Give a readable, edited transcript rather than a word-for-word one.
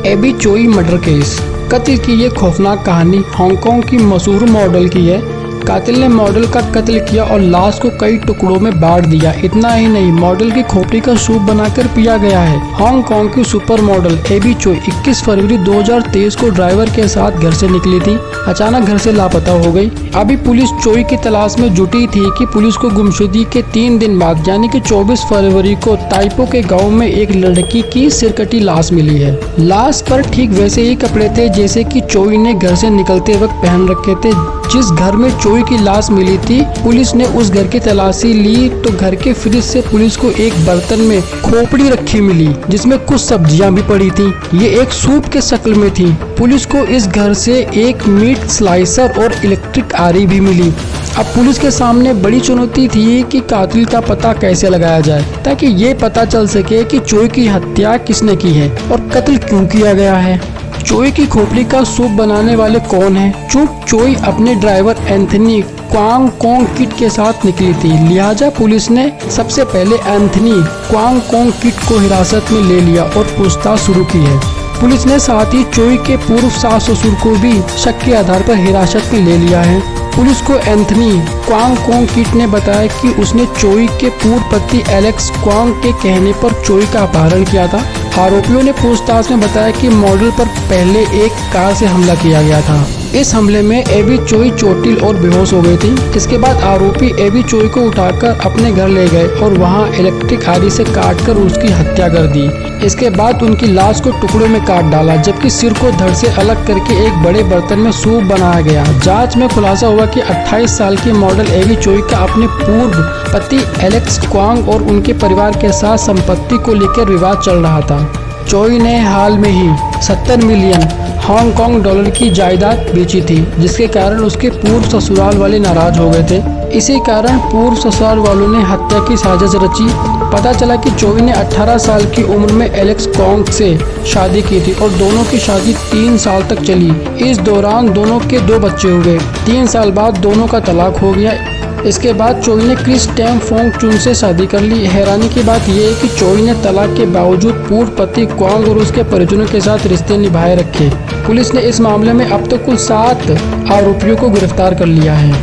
AB चोई murder case. कत्ल की ये खौफनाक कहानी हांगकांग की मशहूर मॉडल की है। कातिल ने मॉडल का कत्ल किया और लाश को कई टुकड़ों में बांट दिया। इतना ही नहीं, मॉडल की खोपड़ी का सूप बनाकर पिया गया है। हांगकांग की सुपर मॉडल एबी चोई 21 फरवरी 2023 को ड्राइवर के साथ घर से निकली थी। अचानक घर से लापता हो गई। अभी पुलिस चोई की तलाश में जुटी थी कि पुलिस को गुमशुदगी के 3 दिन बाद यानी कि 24 फरवरी को ताइपो के गाँव में एक लड़की की सिरकटी लाश मिली है। लाश पर ठीक वैसे ही कपड़े थे जैसे कि चोई ने घर से निकलते वक्त पहन रखे थे। जिस घर में चोई की लाश मिली थी, पुलिस ने उस घर की तलाशी ली तो घर के फ्रिज से पुलिस को एक बर्तन में खोपड़ी रखी मिली जिसमें कुछ सब्जियां भी पड़ी थी। ये एक सूप के शक्ल में थी। पुलिस को इस घर से एक मीट स्लाइसर और इलेक्ट्रिक आरी भी मिली। अब पुलिस के सामने बड़ी चुनौती थी कि कातिल का पता कैसे लगाया जाए ताकि ये पता चल सके कि चोई की हत्या किसने की है और कत्ल क्यों किया गया है। चोई की खोपड़ी का सूप बनाने वाले कौन है? चोई अपने driver Anthony Kwang Kong Kit के साथ निकली थी, लिहाजा पुलिस ने सबसे पहले एंथनी क्वांग कोंग किट को हिरासत में ले लिया और पूछताछ शुरू की है। पुलिस ने साथ ही चोई के पूर्व सास ससुर को भी शक के आधार पर हिरासत में ले लिया है। पुलिस को एंथनी क्वांग कोंग किट ने बताया कि उसने चोई के पूर्व पति एलेक्स क्वांग के कहने पर चोई का अपहरण किया था। आरोपियों ने पूछताछ में बताया कि मॉडल पर पहले एक कार से हमला किया गया था। इस हमले में एबी चोई चोटिल और बेहोश हो गई थी। इसके बाद आरोपी एबी चोई को उठाकर अपने घर ले गए और वहां इलेक्ट्रिक आरी से काटकर उसकी हत्या कर दी। इसके बाद उनकी लाश को टुकड़ों में काट डाला जबकि सिर को धड़ से अलग करके एक बड़े बर्तन में सूप बनाया गया। जांच में खुलासा हुआ कि 28 साल की मॉडल एबी चोई का अपने पूर्व पति एलेक्स क्वांग और उनके परिवार के साथ संपत्ति को लेकर विवाद चल रहा था। चोई ने हाल में ही 70 मिलियन हांगकांग डॉलर की जायदाद बेची थी जिसके कारण उसके पूर्व ससुराल वाले नाराज हो गए थे। इसी कारण पूर्व ससुराल वालों ने हत्या की साजिश रची। पता चला कि चोई ने 18 साल की उम्र में एलेक्स क्वांग से शादी की थी और दोनों की शादी 3 साल तक चली। इस दौरान दोनों के 2 बच्चे हुए। 3 साल बाद दोनों का तलाक हो गया। इसके बाद चोई ने क्रिस टैम फोंग चुन से शादी कर ली। हैरानी की बात यह है कि चोई ने तलाक के बावजूद पूर्व पति क्वांग और उसके परिजनों के साथ रिश्ते निभाए रखे। पुलिस ने इस मामले में अब तक कुल 7 आरोपियों को गिरफ्तार कर लिया है।